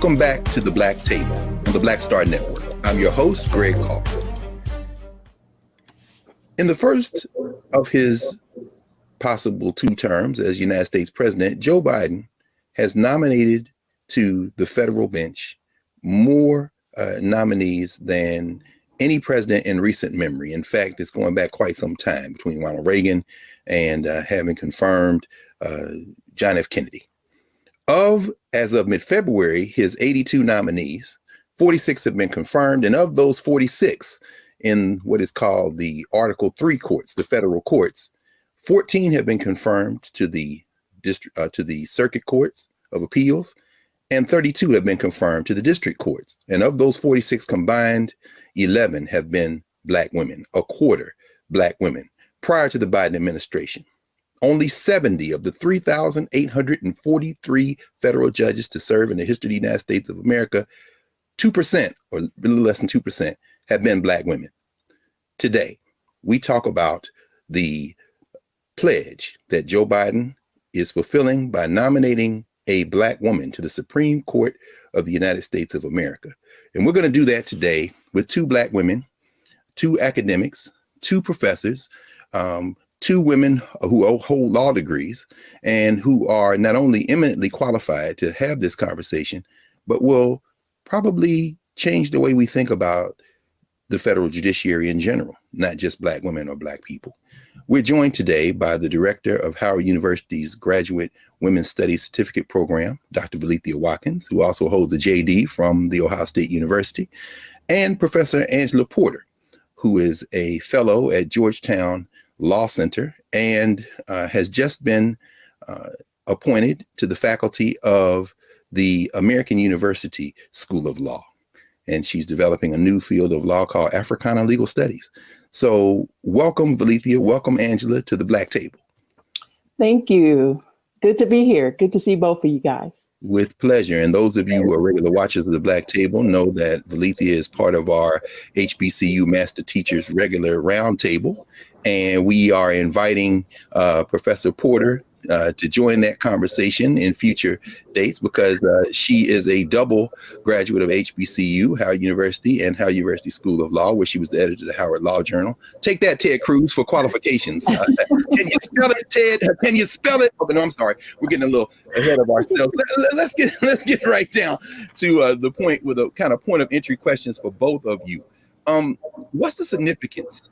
Welcome back to the Black Table on the Black Star Network. I'm your host, Greg Carr. In the first of his possible 2 terms as United States president, Joe Biden has nominated to the federal bench more nominees than any president in recent memory. In fact, it's going back quite some time between Ronald Reagan and having confirmed John F. Kennedy. As of mid-February, his 82 nominees, 46 have been confirmed, and of those 46 in what is called the Article 3 courts, the federal courts, 14 have been confirmed to the circuit courts of appeals, and 32 have been confirmed to the district courts. And of those 46 combined, 11 have been Black women, a quarter Black women, prior to the Biden administration. Only 70 of the 3,843 federal judges to serve in the history of the United States of America, 2%, or a little less than 2%, have been Black women. Today, we talk about the pledge that Joe Biden is fulfilling by nominating a Black woman to the Supreme Court of the United States of America. And we're going to do that today with 2 Black women, 2 academics, 2 professors, 2 women who hold law degrees and who are not only eminently qualified to have this conversation, but will probably change the way we think about the federal judiciary in general, not just Black women or Black people. We're joined today by the director of Howard University's Graduate Women's Studies Certificate Program, Dr. Valethia Watkins, who also holds a JD from The Ohio State University, and Professor Angela Porter, who is a fellow at Georgetown Law Center and has just been appointed to the faculty of the American University School of Law. And she's developing a new field of law called Africana Legal Studies. So welcome, Valethia. Welcome, Angela, to the Black Table. Thank you. Good to be here. Good to see both of you guys. With pleasure. And those of you who are regular watchers of the Black Table know that Valethia is part of our HBCU Master Teachers Regular Roundtable. And we are inviting Professor Porter to join that conversation in future dates because she is a double graduate of HBCU, Howard University, and Howard University School of Law, where she was the editor of the Howard Law Journal. Take that, Ted Cruz, for qualifications. Can you spell it, Ted? Can you spell it? Oh, no, I'm sorry. We're getting a little ahead of ourselves. Let's get right down to the point with a kind of point of entry questions for both of you. What's the significance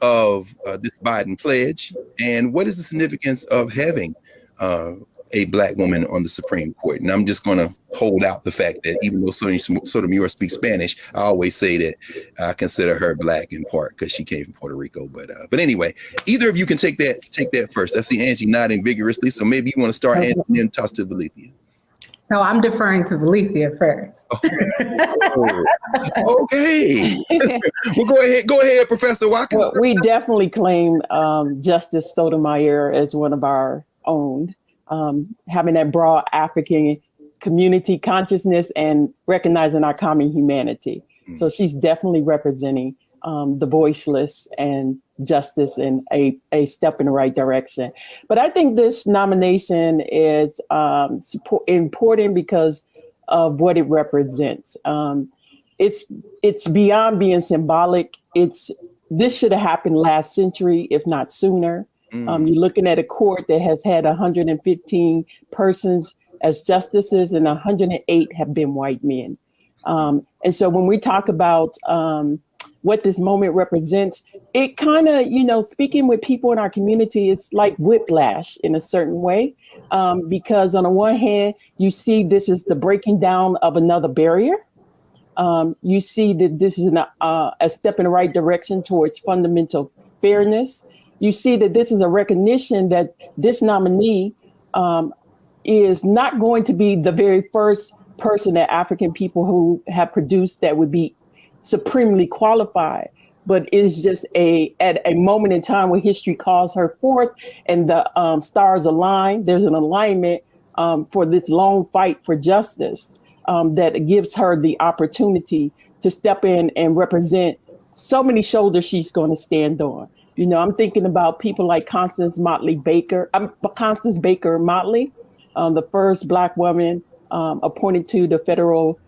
of this Biden pledge, and what is the significance of having a Black woman on the Supreme Court? And I'm just going to hold out the fact that even though Sotomayor speaks Spanish, I always say that I consider her Black in part because she came from Puerto Rico. But anyway, either of you can take that first. I see Angie nodding vigorously, so maybe you want to start, Angie, and then toss to Valethia. No, I'm deferring to Valethia first. Okay. Well, go ahead, Professor Watkins. Well, we definitely claim Justice Sotomayor as one of our own, having that broad African community consciousness and recognizing our common humanity. Mm-hmm. So she's definitely representing the voiceless and justice in a step in the right direction. But I think this nomination is important because of what it represents. It's beyond being symbolic. This should have happened last century, if not sooner. You're looking at a court that has had 115 persons as justices, and 108 have been white men. And so when we talk about what this moment represents, it kind of, speaking with people in our community, it's like whiplash in a certain way, because on the one hand, you see this is the breaking down of another barrier. You see that this is a step in the right direction towards fundamental fairness. You see that this is a recognition that this nominee is not going to be the very first person that African people who have produced that would be supremely qualified, but it's just at a moment in time where history calls her forth and the stars align. There's an alignment for this long fight for justice that gives her the opportunity to step in and represent so many shoulders she's going to stand on. I'm thinking about people like Constance Baker Motley, the first Black woman appointed to the federal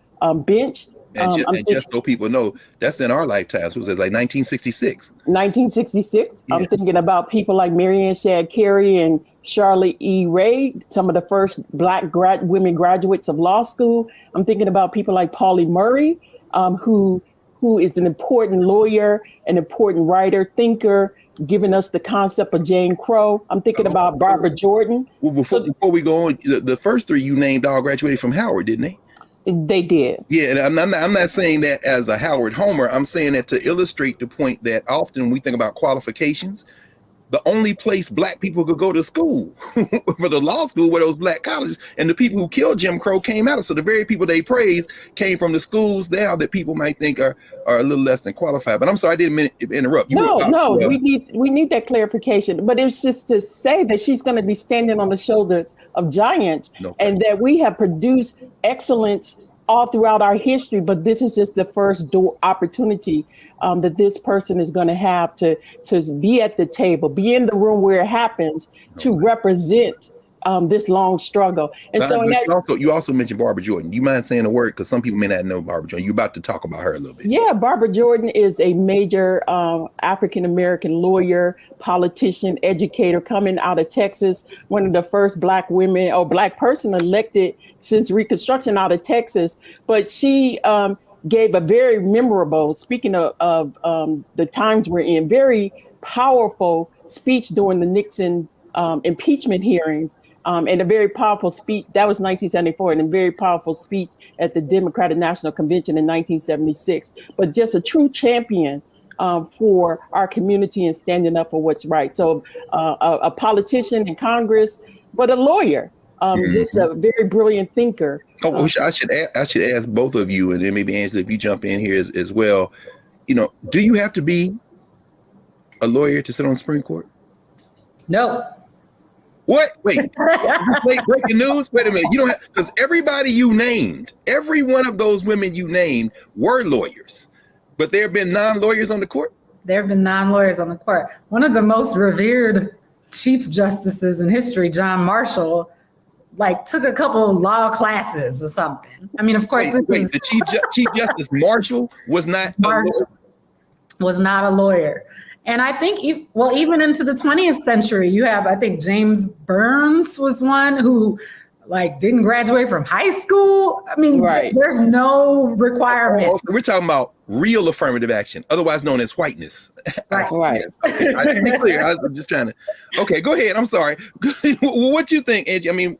bench. And just so people know, that's in our lifetimes. Was it like 1966? 1966. Yeah. I'm thinking about people like Marianne Shad Carey and Charlotte E. Ray, some of the first Black women graduates of law school. I'm thinking about people like Pauli Murray, who is an important lawyer, an important writer, thinker, giving us the concept of Jane Crow. I'm thinking about Barbara Jordan. Well, before we go on, the first three you named all graduated from Howard, didn't they? They did. Yeah, and I'm not saying that as a Howard homer. I'm saying that to illustrate the point that often when we think about qualifications, the only place Black people could go to school for the law school were those Black colleges, and the people who killed Jim Crow came out of. So the very people they praised came from the schools now that people might think are a little less than qualified. But I'm sorry, I didn't mean to interrupt. We need that clarification. But it's just to say that she's going to be standing on the shoulders of giants, and that we have produced excellence all throughout our history. But this is just the first opportunity that this person is going to have to be at the table, be in the room where it happens, to represent this long struggle. And you also mentioned Barbara Jordan. Do you mind saying a word? Because some people may not know Barbara Jordan. You're about to talk about her a little bit. Yeah, Barbara Jordan is a major African-American lawyer, politician, educator coming out of Texas, one of the first Black women or Black person elected since Reconstruction out of Texas. But she gave a very memorable, speaking of the times we're in, very powerful speech during the Nixon impeachment hearings. And a very powerful speech, that was 1974, and a very powerful speech at the Democratic National Convention in 1976. But just a true champion for our community and standing up for what's right. So a politician in Congress, but a lawyer, just a very brilliant thinker. I should ask both of you, and then maybe Angela, if you jump in here as well. You know, do you have to be a lawyer to sit on the Supreme Court? No. What? Wait, breaking news? Wait a minute. You don't have, because everybody you named, every one of those women you named were lawyers, but there have been non-lawyers on the court? There have been non-lawyers on the court. One of the most revered chief justices in history, John Marshall, took a couple of law classes or something. I mean, of course, the Chief Justice Marshall was not a lawyer. And I think, even into the 20th century, you have, I think James Burns was one who didn't graduate from high school. I mean, There's no requirement. We're talking about real affirmative action, otherwise known as whiteness. Right. Okay, I didn't be clear. I was just trying to. Okay, go ahead. I'm sorry. What you think, Angie? I mean,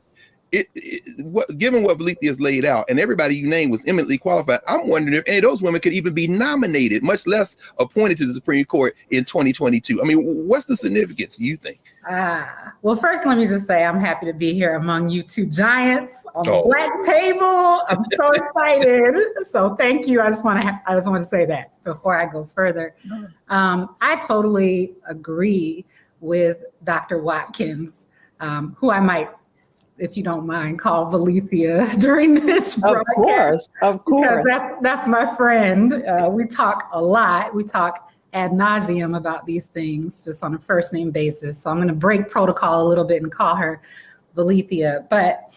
given what Valethia has laid out, and everybody you named was eminently qualified, I'm wondering if any of those women could even be nominated, much less appointed to the Supreme Court in 2022. I mean, what's the significance, do you think? Well, first, let me just say I'm happy to be here among you two giants on the Black table. I'm so excited. So thank you. I just want to say that before I go further. I totally agree with Dr. Watkins, who I might, if you don't mind, call Valethia during this broadcast. Of course. Because that's my friend. We talk a lot. We talk ad nauseum about these things just on a first name basis. So I'm going to break protocol a little bit and call her Valethia. But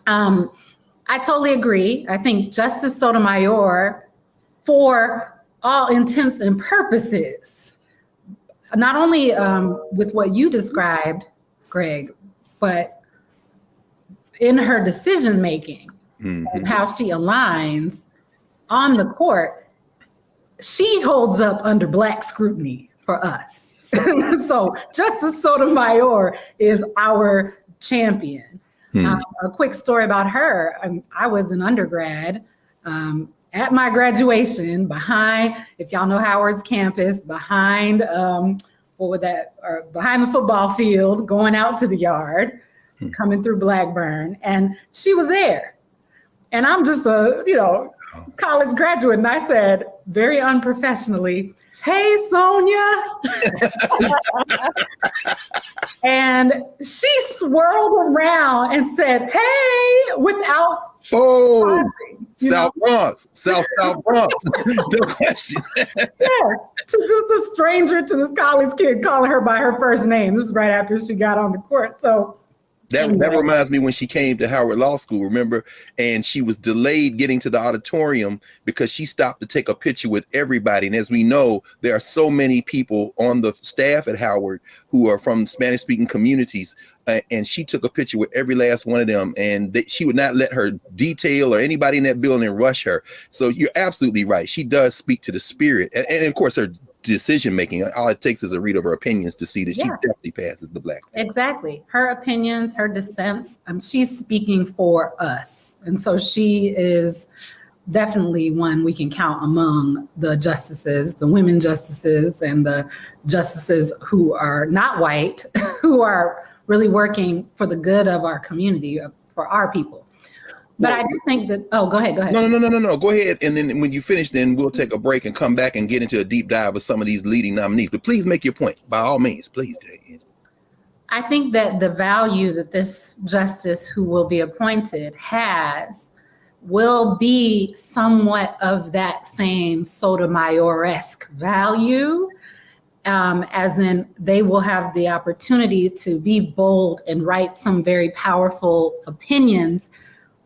I totally agree. I think Justice Sotomayor, for all intents and purposes, not only with what you described, Greg, but in her decision making and how she aligns on the court, she holds up under Black scrutiny for us. So Justice Sotomayor is our champion. A quick story about her. I was an undergrad at my graduation behind, if y'all know Howard's campus, behind behind the football field, going out to the yard, coming through Blackburn, and she was there. And I'm just a, college graduate, and I said, very unprofessionally, "Hey, Sonia." And she swirled around and said, "Hey," without South Bronx. No question. Yeah, to just a stranger, to this college kid calling her by her first name. This is right after she got on the court. So That reminds me when she came to Howard Law School, remember? And she was delayed getting to the auditorium because she stopped to take a picture with everybody. And as we know, there are so many people on the staff at Howard who are from Spanish-speaking communities. And she took a picture with every last one of them. And she would not let her detail or anybody in that building rush her. So you're absolutely right. She does speak to the spirit. And of course, her decision making, all it takes is a read of her opinions to see that she definitely passes the black. Exactly. Her opinions, her dissents, she's speaking for us. And so she is definitely one we can count among the justices, the women justices, and the justices who are not white, who are really working for the good of our community, for our people. But I do think that, go ahead. No. Go ahead. And then when you finish, then we'll take a break and come back and get into a deep dive of some of these leading nominees. But please make your point, by all means, please. I think that the value that this justice who will be appointed has will be somewhat of that same Sotomayor-esque value, as in they will have the opportunity to be bold and write some very powerful opinions,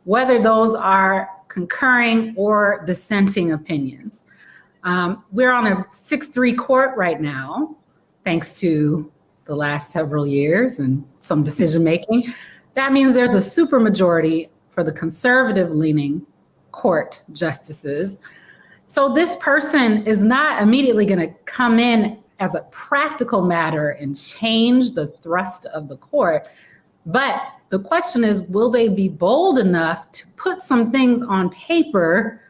whether those are concurring or dissenting opinions. We're on a 6-3 court right now, thanks to the last several years and some decision making. That means there's a supermajority for the conservative-leaning court justices. So this person is not immediately going to come in as a practical matter and change the thrust of the court, but the question is, will they be bold enough to put some things on paper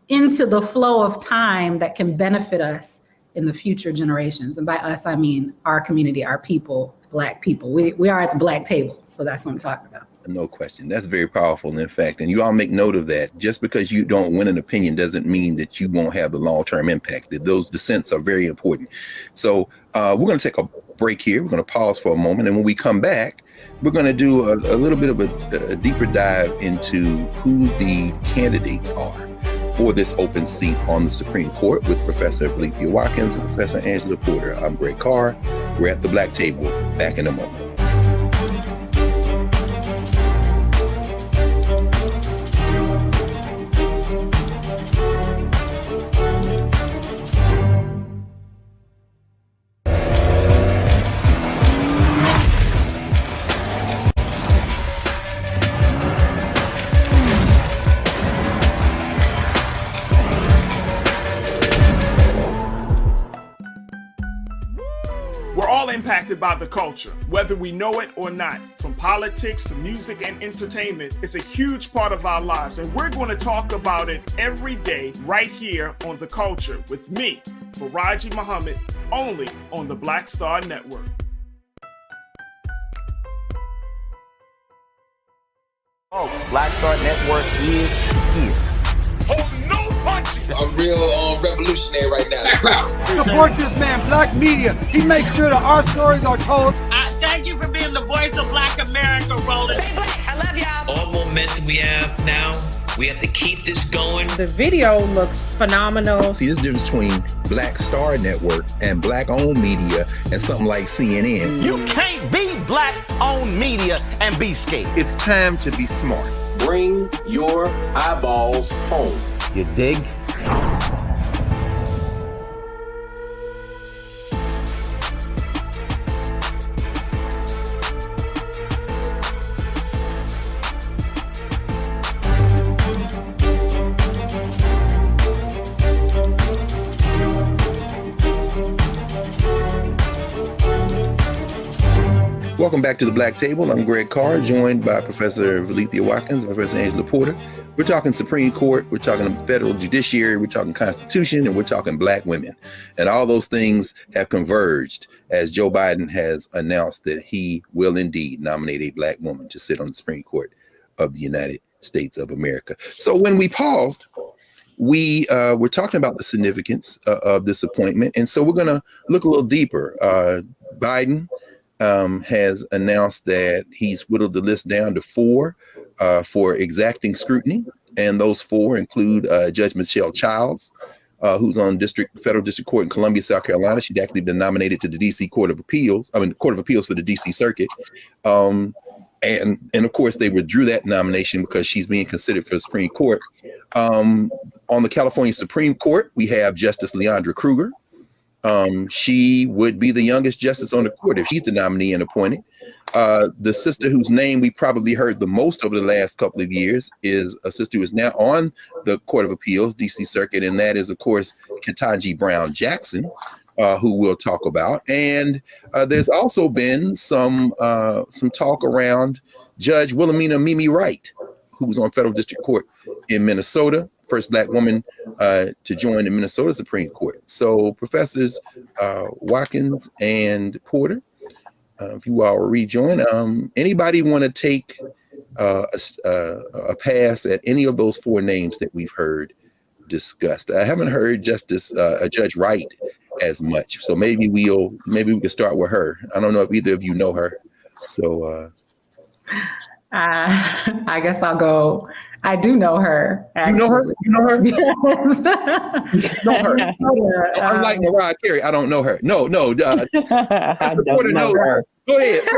into the flow of time that can benefit us in the future generations? And by us, I mean our community, our people, Black people. We are at the Black table, so that's what I'm talking about. No question. That's very powerful, in fact. And you all make note of that. Just because you don't win an opinion doesn't mean that you won't have the long-term impact. That those dissents are very important. So we're going to take a break here. We're going to pause for a moment. And when we come back, we're going to do a little bit of a deeper dive into who the candidates are for this open seat on the Supreme Court with Professor Valencia Watkins and Professor Angela Porter. I'm Greg Carr. We're at the Black Table. Back in a moment. Impacted by the culture, whether we know it or not. From politics to music and entertainment, it's a huge part of our lives, and we're going to talk about it every day right here on The Culture with me, Faraji Muhammad, only on the Black Star Network. Folks, Black Star Network is here. Hold no punches! I'm real revolutionary right now. Support this man, Black Media. He makes sure that our stories are told. Thank you for being the voice of Black America, Roland. Stay black. I love y'all. All momentum we have now, we have to keep this going. The video looks phenomenal. See, this difference between Black Star Network and Black-owned media and something like CNN. You can't be Black-owned media and be scared. It's time to be smart. Bring your eyeballs home. You dig? Welcome back to the Black Table. I'm Greg Carr, joined by Professor Valencia Watkins and Professor Angela Porter. We're talking Supreme Court, we're talking federal judiciary, we're talking Constitution, and we're talking Black women. And all those things have converged as Joe Biden has announced that he will indeed nominate a Black woman to sit on the Supreme Court of the United States of America. So when we paused, we were talking about the significance of this appointment. And so we're going to look a little deeper. Biden has announced that he's whittled the list down to 4 for exacting scrutiny. And those 4 include Judge Michelle Childs, who's on federal district court in Columbia, South Carolina. She'd actually been nominated to the DC Court of Appeals for the DC Circuit. And of course, they withdrew that nomination because she's being considered for the Supreme Court. On the California Supreme Court, we have Justice Leandra Kruger. She would be the youngest justice on the court if she's the nominee and appointed. The sister whose name we probably heard the most over the last couple of years is a sister who is now on the Court of Appeals, DC Circuit, and that is, of course, Ketanji Brown Jackson, who we'll talk about. And there's also been some talk around Judge Wilhelmina Mimi Wright, who was on federal district court in Minnesota, first Black woman to join the Minnesota Supreme Court. So Professors Watkins and Porter, if you all rejoin, anybody want to take a pass at any of those four names that we've heard discussed? I haven't heard Judge Wright as much, so maybe we can start with her. I don't know if either of you know her, so I guess I'll go. I do know her. Actually. You know her? Yes. Know her. I'm like Mariah Carey. I don't know her. No. I don't know her. Go ahead. Say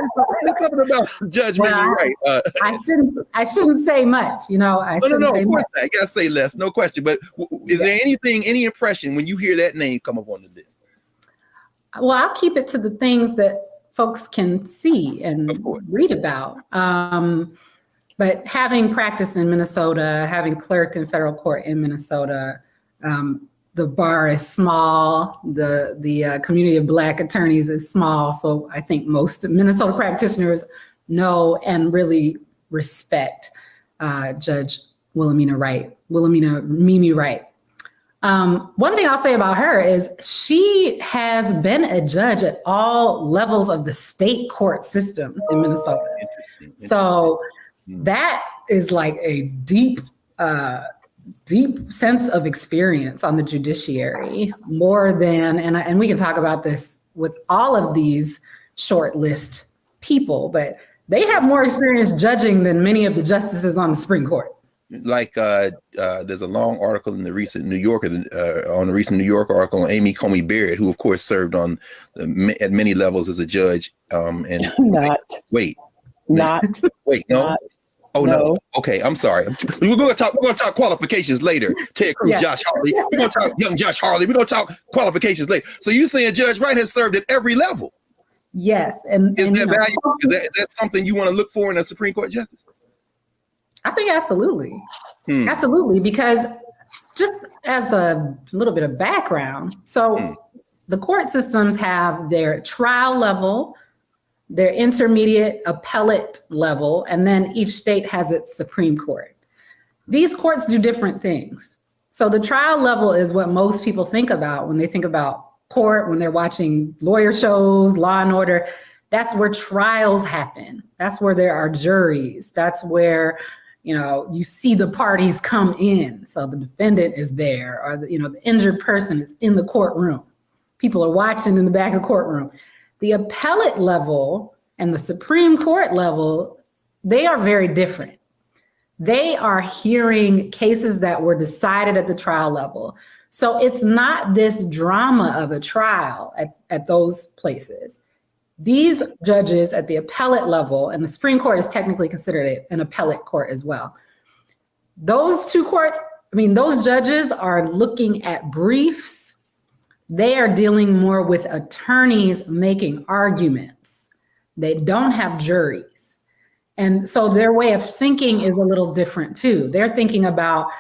something about Judge Mimi Wright. I shouldn't say much. No. Of course not. You gotta say less. No question. But is there any impression when you hear that name come up onto this? Well, I'll keep it to the things that folks can see and read about. But having practiced in Minnesota, having clerked in federal court in Minnesota, the bar is small. The community of Black attorneys is small. So I think most Minnesota practitioners know and really respect Judge Wilhelmina Mimi Wright. One thing I'll say about her is she has been a judge at all levels of the state court system in Minnesota. Interesting. So that is like a deep sense of experience on the judiciary, more than, and we can talk about this with all of these shortlist people, but they have more experience judging than many of the justices on the Supreme Court. Like there's a long article in the recent New Yorker, on the recent New York article on Amy Coney Barrett, who of course served on at many levels as a judge. And wait, no. Oh no. Okay, I'm sorry. We're gonna talk qualifications later. Ted Cruz, yeah. Josh Harley. We're gonna talk young Josh Harley. We're gonna talk qualifications later. So you're saying Judge Wright has served at every level? Yes. And is that valuable? Is that something you want to look for in a Supreme Court justice? I think absolutely. Absolutely, because just as a little bit of background, so the court systems have their trial level, their intermediate appellate level, and then each state has its Supreme Court. These courts do different things. So the trial level is what most people think about when they think about court, when they're watching lawyer shows, Law and Order. That's where trials happen. That's where there are juries. That's where you see the parties come in. So the defendant is there, or the injured person is in the courtroom. People are watching in the back of the courtroom. The appellate level and the Supreme Court level, they are very different. They are hearing cases that were decided at the trial level. So it's not this drama of a trial at those places. These judges at the appellate level, and the Supreme Court is technically considered an appellate court as well. Those two courts, those judges are looking at briefs. They are dealing more with attorneys making arguments. They don't have juries. And so their way of thinking is a little different too. They're thinking about,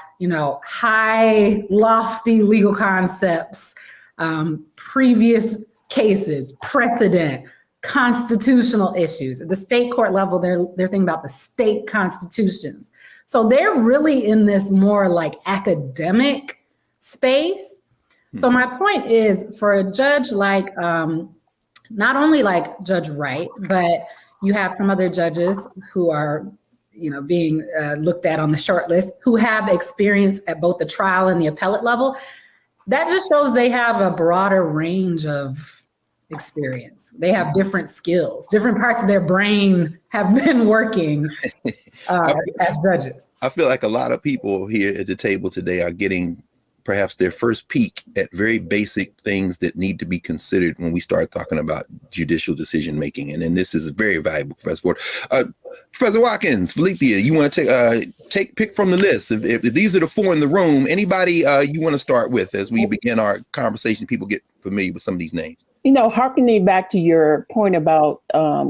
high, lofty legal concepts, previous cases, precedent, constitutional issues. At the state court level, they're thinking about the state constitutions. So they're really in this more like academic space. So my point is, for a judge like, not only like Judge Wright, but you have some other judges who are, being looked at on the short list, who have experience at both the trial and the appellate level. That just shows they have a broader range of experience. They have different skills, different parts of their brain have been working as judges. I feel like a lot of people here at the table today are getting perhaps their first peek at very basic things that need to be considered when we start talking about judicial decision making. And then this is very valuable, Professor Porter. Professor Watkins, Valethia, you want to pick from the list? If these are the four in the room, anybody you want to start with as we begin our conversation? People get familiar with some of these names. Harkening back to your point about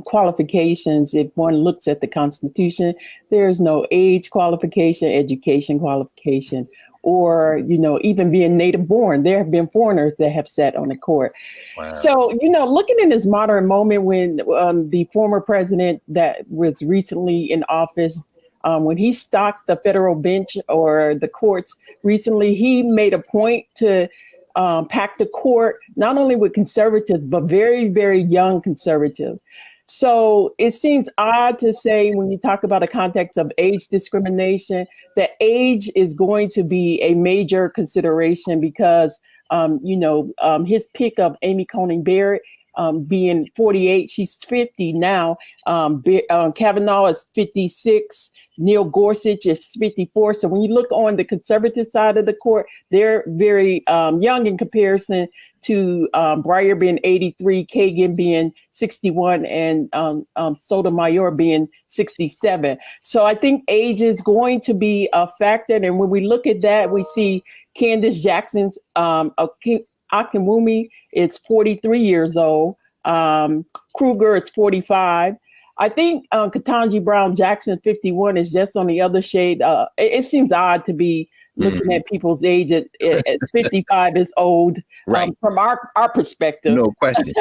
qualifications, if one looks at the Constitution, there's no age qualification, education qualification, or, even being native born. There have been foreigners that have sat on the court. Wow. So, looking in this modern moment when the former president that was recently in office, when he stocked the federal bench or the courts recently, he made a point to pack the court, not only with conservatives, but very, very young conservatives. So it seems odd to say when you talk about a context of age discrimination, that age is going to be a major consideration because, his pick of Amy Coney Barrett being 48, she's 50 now. Kavanaugh is 56. Neil Gorsuch is 54. So when you look on the conservative side of the court, they're very young in comparison to Breyer being 83, Kagan being 61, and Sotomayor being 67. So I think age is going to be a factor. And when we look at that, we see Candace Jackson's Akinwumi is 43 years old. Kruger is 45. I think Ketanji Brown Jackson, 51, is just on the other shade. It seems odd to be looking at people's age at 55 is old, right, from our perspective. No question.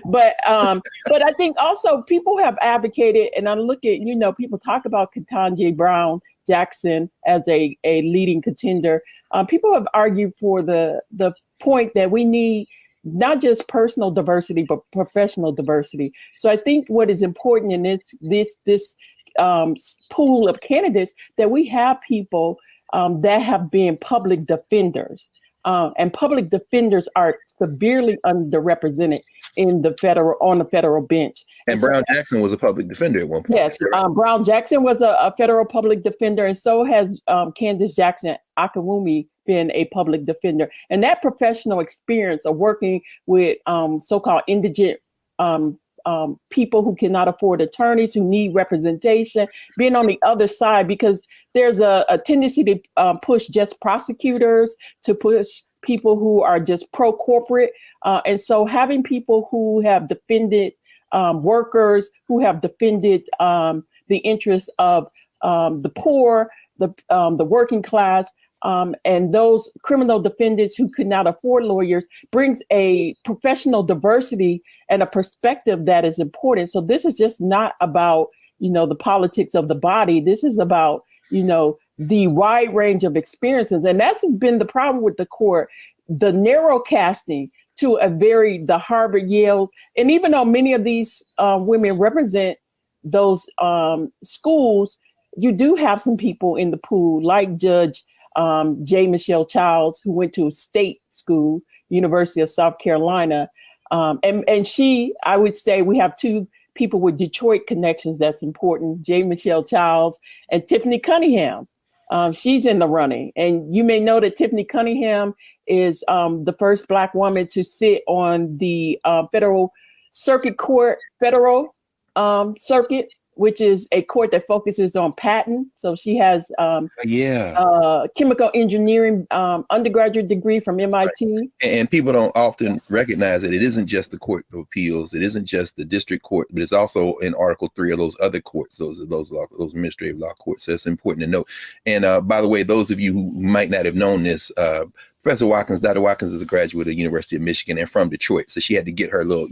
But I think also people have advocated, and I look at, people talk about Ketanji Brown Jackson as a leading contender. People have argued for the point that we need not just personal diversity, but professional diversity. So I think what is important in this pool of candidates, that we have people that have been public defenders. And public defenders are severely underrepresented on the federal bench. And Brown Jackson was a public defender at one point. Yes, Brown Jackson was a federal public defender, and so has Candace Jackson Akinwumi been a public defender. And that professional experience of working with so-called indigent people who cannot afford attorneys, who need representation, being on the other side, because there's a tendency to push just prosecutors, to push people who are just pro-corporate. And so having people who have defended workers, who have defended the interests of the poor, the working class, and those criminal defendants who could not afford lawyers, brings a professional diversity and a perspective that is important. So this is just not about, the politics of the body. This is about, the wide range of experiences. And that's been the problem with the court, the narrow casting to the Harvard, Yale. And even though many of these women represent those schools, you do have some people in the pool like Judge J. Michelle Childs, who went to a state school, University of South Carolina. And she, I would say we have two people with Detroit connections that's important, J. Michelle Childs and Tiffany Cunningham. She's in the running. And you may know that Tiffany Cunningham is the first Black woman to sit on the federal circuit, which is a court that focuses on patent. So she has chemical engineering undergraduate degree from MIT. Right. And people don't often recognize that it isn't just the Court of Appeals, it isn't just the district court, but it's also in Article 3 of those other courts, those administrative law courts. So it's important to note. And by the way, those of you who might not have known this, Professor Watkins, Dr. Watkins is a graduate of the University of Michigan and from Detroit. So she had to get her little,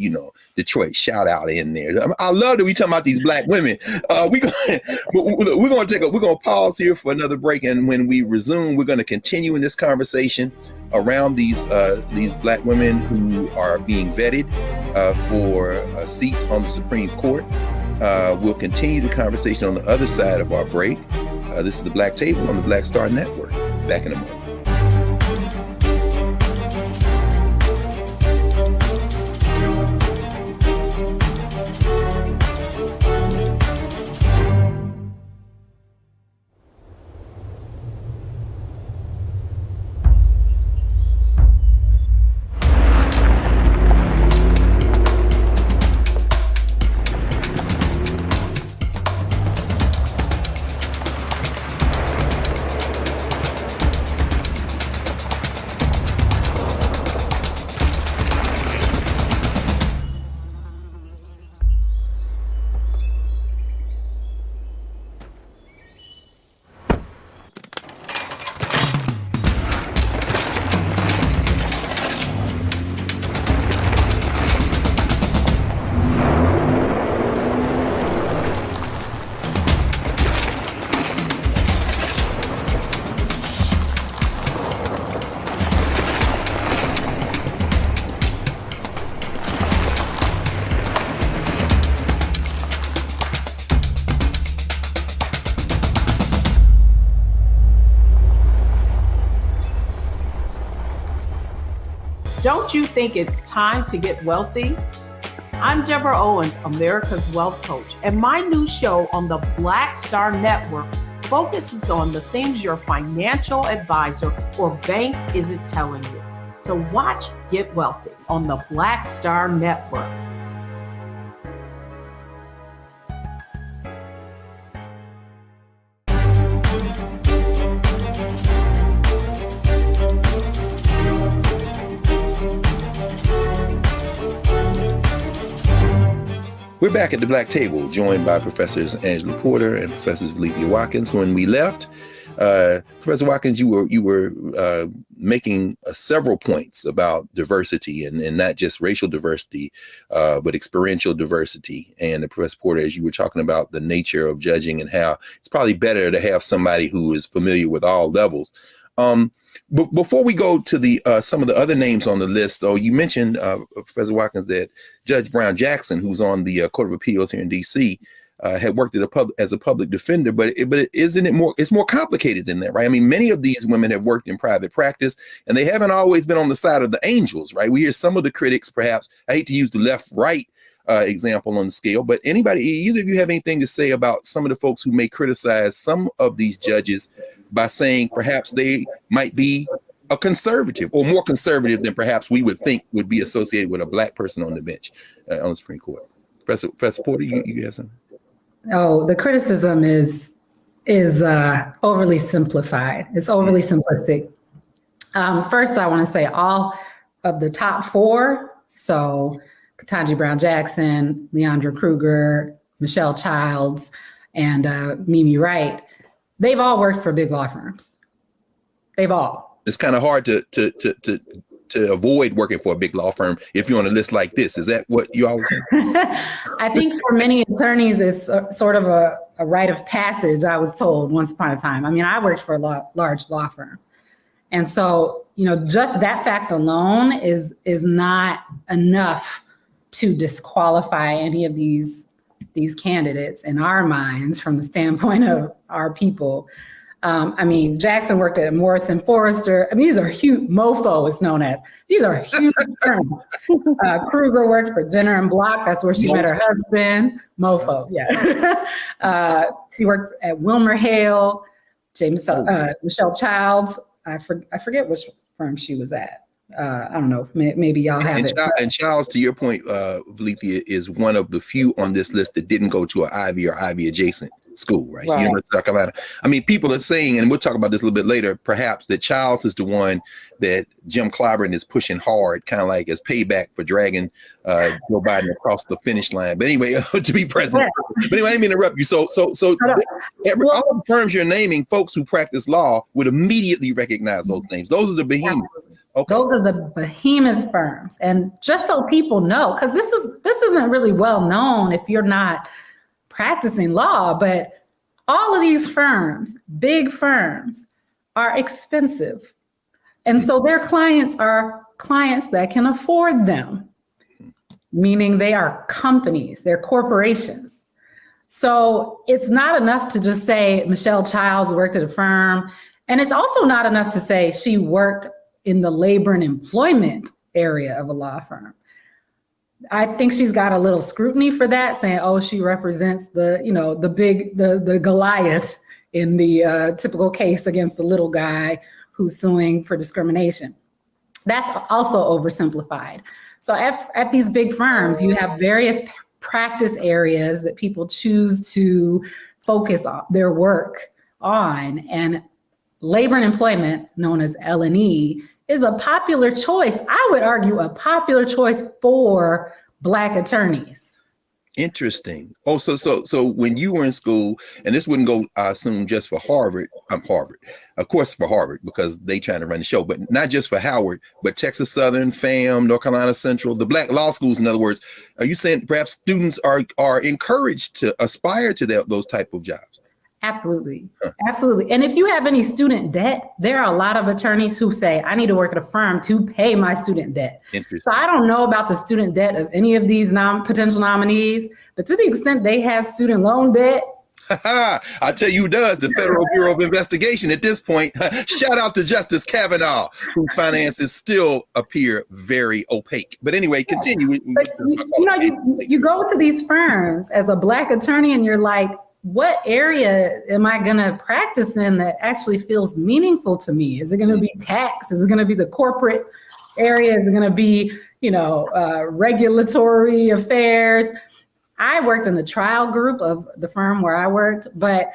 Detroit shout out in there. I love that we talking about these Black women. We're going to pause here for another break. And when we resume, we're going to continue in this conversation around these Black women who are being vetted for a seat on the Supreme Court. We'll continue the conversation on the other side of our break. This is the Black Table on the Black Star Network. Back in a moment. Don't you think it's time to get wealthy? I'm Deborah Owens, America's Wealth Coach, and my new show on the Black Star Network focuses on the things your financial advisor or bank isn't telling you. So watch Get Wealthy on the Black Star Network. We're back at the Black Table, joined by Professors Angela Porter and Professors Valeethia Watkins. When we left, Professor Watkins, you were making several points about diversity and not just racial diversity, but experiential diversity. And Professor Porter, as you were talking about the nature of judging and how it's probably better to have somebody who is familiar with all levels. But before we go to the some of the other names on the list, though, you mentioned, Professor Watkins, that Judge Brown Jackson, who's on the Court of Appeals here in D.C., had worked as a public defender, but isn't it more? It's more complicated than that, right? I mean, many of these women have worked in private practice, and they haven't always been on the side of the angels, right? We hear some of the critics, perhaps. I hate to use the left-right example on the scale, but either of you have anything to say about some of the folks who may criticize some of these judges by saying perhaps they might be a conservative or more conservative than perhaps we would think would be associated with a Black person on the bench on the Supreme Court? Professor Porter, you have something? Oh, the criticism is overly simplified. It's overly simplistic. First, I want to say all of the top four, so Ketanji Brown Jackson, Leandra Kruger, Michelle Childs, and Mimi Wright, they've all worked for big law firms. They've all. It's kind of hard to avoid working for a big law firm if you're on a list like this. Is that what you all are saying? I think for many attorneys, it's sort of a rite of passage, I was told once upon a time. I mean, I worked for a large law firm. And so, just that fact alone is not enough to disqualify any of these candidates in our minds from the standpoint of our people. I mean, Jackson worked at Morrison Forrester. I mean, these are huge. MoFo is known as. These are huge firms. Kruger worked for Jenner and Block. That's where she met her husband. MoFo, yeah. She worked at Wilmer Hale. Michelle Childs. I forget which firm she was at. I don't know. Maybe y'all have it. And Childs, to your point, Valeethia, is one of the few on this list that didn't go to an Ivy or Ivy adjacent school, right? University of South Carolina. I mean, people are saying, and we'll talk about this a little bit later, perhaps that Childs is the one that Jim Clyburn is pushing hard, kind of like as payback for dragging Joe Biden across the finish line. But anyway, to be president. But anyway, I didn't mean to interrupt you. So all the firms you're naming, folks who practice law would immediately recognize those names. Those are the behemoths. Okay. Those are the behemoth firms. And just so people know, because this isn't really well known if you're not practicing law, but all of these firms, big firms, are expensive. And so their clients are clients that can afford them, meaning they are companies, they're corporations. So it's not enough to just say Michelle Childs worked at a firm. And it's also not enough to say she worked in the labor and employment area of a law firm. I think she's got a little scrutiny for that, saying, oh, she represents the Goliath in the typical case against the little guy who's suing for discrimination. That's also oversimplified. So at these big firms, you have various practice areas that people choose to focus on their work on, and labor and employment, known as L&E, is a popular choice. I would argue a popular choice for Black attorneys. Interesting. Oh, so when you were in school, and this wouldn't go, I assume, just for Harvard. Of course, for Harvard, because they trying to run the show, but not just for Howard, but Texas Southern, FAM, North Carolina Central, the Black law schools. In other words, are you saying perhaps students are encouraged to aspire to those type of jobs? Absolutely. Absolutely. And if you have any student debt, there are a lot of attorneys who say, I need to work at a firm to pay my student debt. So I don't know about the student debt of any of these potential nominees, but to the extent they have student loan debt, I'll tell you who does, the Federal Bureau of Investigation at this point. Shout out to Justice Kavanaugh, whose finances still appear very opaque. But anyway, continue. But you go to these firms as a Black attorney and you're like, what area am I going to practice in that actually feels meaningful to me? Is it going to be tax? Is it going to be the corporate area? Is it going to be, regulatory affairs? I worked in the trial group of the firm where I worked, but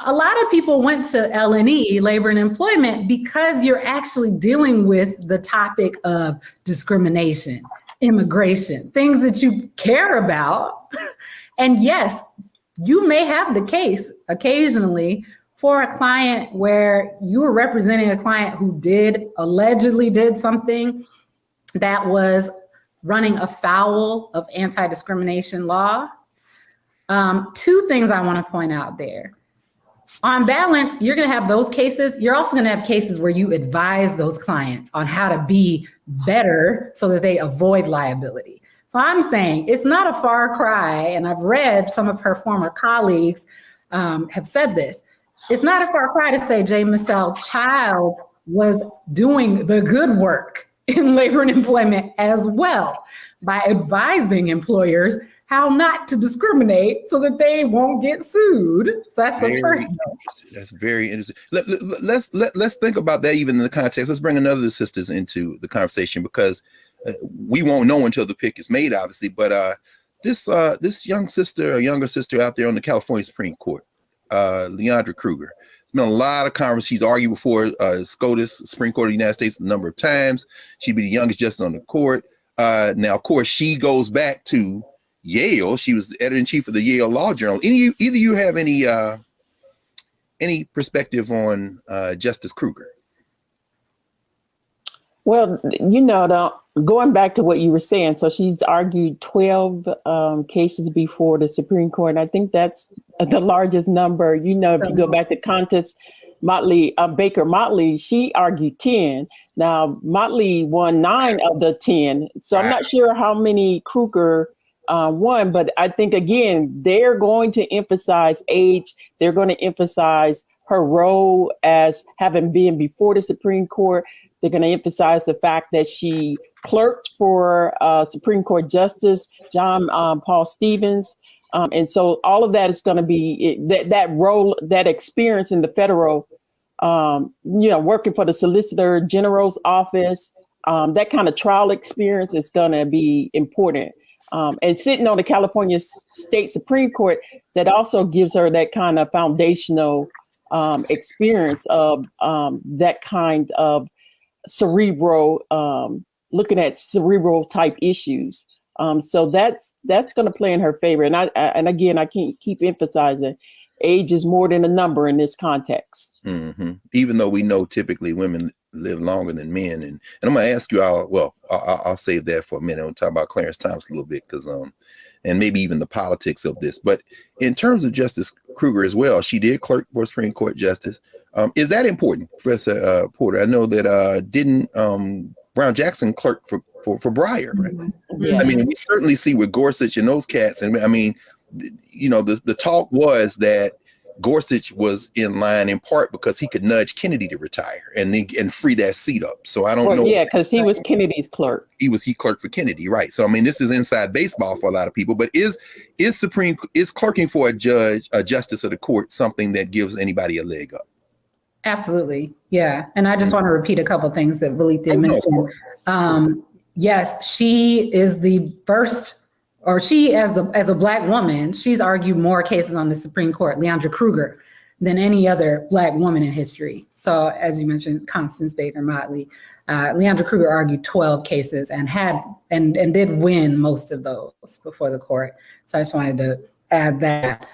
a lot of people went to L&E, labor and employment, because you're actually dealing with the topic of discrimination, immigration, things that you care about. And yes, you may have the case occasionally for a client where you were representing a client who allegedly did something that was running afoul of anti-discrimination law. Two things I want to point out there. On balance, you're going to have those cases. You're also going to have cases where you advise those clients on how to be better so that they avoid liability. So I'm saying it's not a far cry, and I've read some of her former colleagues have said this. It's not a far cry to say J. Michelle Childs was doing the good work in labor and employment as well by advising employers how not to discriminate so that they won't get sued. So that's the first note. That's very interesting. Let's think about that even in the context. Let's bring another of the sisters into the conversation, because we won't know until the pick is made, obviously. But this young sister, a younger sister out there on the California Supreme Court, Leandra Kruger. Been a lot of conversations. She's argued before SCOTUS, Supreme Court of the United States, a number of times. She'd be the youngest justice on the court. Now, of course, she goes back to Yale. She was the editor-in-chief of the Yale Law Journal. Either you have any perspective on Justice Kruger? Well, going back to what you were saying, so she's argued 12 cases before the Supreme Court. And I think that's the largest number. If you go back to Countess Baker Motley, she argued 10. Now, Motley won 9 of the 10. So I'm not sure how many Kruger won, but I think, again, they're going to emphasize age. They're going to emphasize her role as having been before the Supreme Court. They're going to emphasize the fact that she clerked for Supreme Court Justice John Paul Stevens. And so all of that is going to be that role, that experience in the federal, working for the Solicitor General's office, that kind of trial experience is going to be important. And sitting on the California State Supreme Court, that also gives her that kind of foundational experience of that kind of cerebral, looking at cerebral type issues. So that's going to play in her favor. And again, I can't keep emphasizing age is more than a number in this context. Mm-hmm. Even though we know typically women live longer than men. And I'm going to ask you I'll save that for a minute. We'll talk about Clarence Thomas a little bit, because and maybe even the politics of this. But in terms of Justice Kruger as well, she did clerk for Supreme Court Justice. Is that important, Professor Porter? I know that didn't Brown Jackson clerk for Breyer, right? Mm-hmm. Yeah. I mean, we certainly see with Gorsuch and those cats. And I mean, the talk was that Gorsuch was in line in part because he could nudge Kennedy to retire and free that seat up. So I don't know. Yeah, because he was Kennedy's clerk. He clerked for Kennedy, right? So I mean, this is inside baseball for a lot of people. But is clerking for a justice of the court something that gives anybody a leg up? Absolutely. Yeah. And I just want to repeat a couple of things that Valithia mentioned. Yes, she is the first, or she as a Black woman, she's argued more cases on the Supreme Court, Leandra Kruger, than any other Black woman in history. So as you mentioned, Constance Baker Motley, Leandra Kruger argued 12 cases and did win most of those before the court. So I just wanted to add that.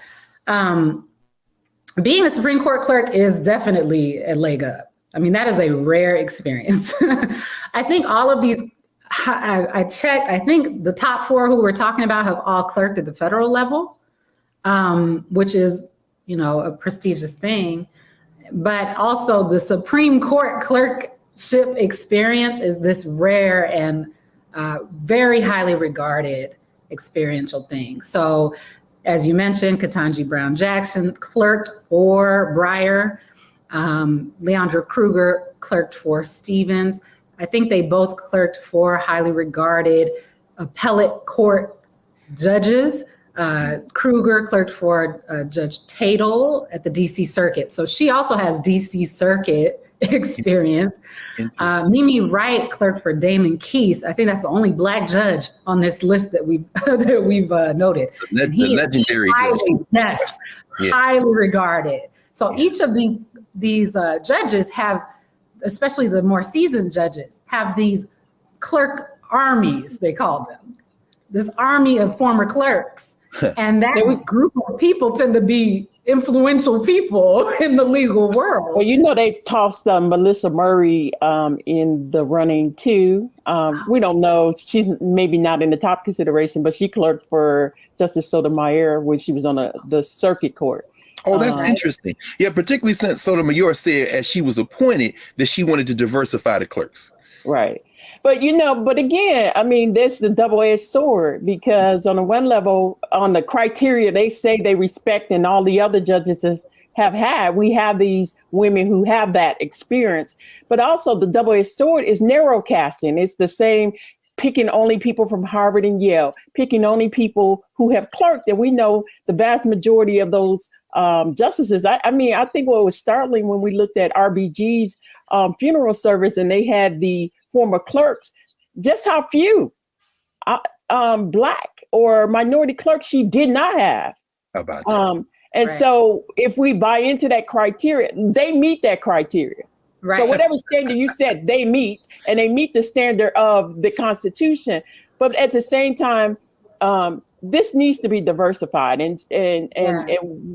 Being a Supreme Court clerk is definitely a leg up. I mean, that is a rare experience. I think all of these, I checked, I think the top 4 who we're talking about have all clerked at the federal level, which is, a prestigious thing. But also the Supreme Court clerkship experience is this rare and very highly regarded experiential thing. So as you mentioned, Ketanji Brown Jackson clerked for Breyer. Leandra Kruger clerked for Stevens. I think they both clerked for highly regarded appellate court judges. Kruger clerked for Judge Tatel at the DC Circuit. So she also has DC Circuit experience. Mimi Wright clerked for Damon Keith. I think that's the only Black judge on this list that we've noted. The legendary judge. Yes, yeah. Highly regarded. So each of these judges have, especially the more seasoned judges, have these clerk armies, they call them. This army of former clerks. And that group of people tend to be influential people in the legal world. Well, you know, they tossed Melissa Murray in the running too. We don't know. She's maybe not in the top consideration, but she clerked for Justice Sotomayor when she was on the circuit court. Oh, that's interesting. Yeah, particularly since Sotomayor said as she was appointed that she wanted to diversify the clerks. Right. But, you know, but again, I mean, this the double-edged sword, because on the one level, on the criteria they say they respect and all the other judges have had, we have these women who have that experience. But also the double-edged sword is narrow casting. It's the same, picking only people from Harvard and Yale, picking only people who have clerked. And we know the vast majority of those justices. I mean, I think what was startling when we looked at RBG's funeral service and they had the former clerks, just how few Black or minority clerks she did not have. How about that? And so if we buy into that criteria, they meet that criteria. Right. So whatever standard you set, they meet, and they meet the standard of the Constitution. But at the same time, this needs to be diversified, and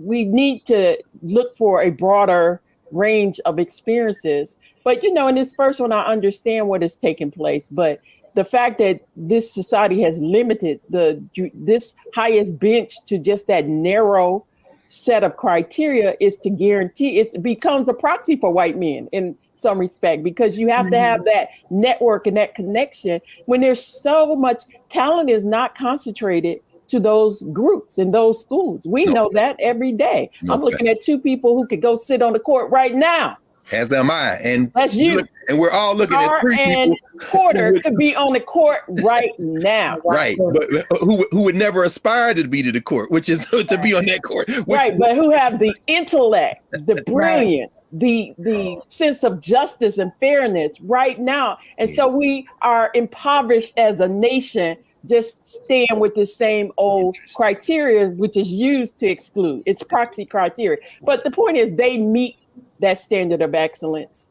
we need to look for a broader range of experiences. But, you know, in this first one, I understand what is taking place. But the fact that this society has limited this highest bench to just that narrow set of criteria is to guarantee it becomes a proxy for white men in some respect, because you have to have that network and that connection when there's so much talent is not concentrated to those groups in those schools. We know that every day. I'm looking at two people who could go sit on the court right now. As am I. And that's you. And we're all looking Carr at three and people. Porter could be on the court right now. Right. But who would never aspire to be to the court, which is to be on that court. Right. But who have the intellect, the brilliance, the sense of justice and fairness right now. And so we are impoverished as a nation, just staying with the same old criteria, which is used to exclude. It's proxy criteria. But the point is they meet that standard of excellence,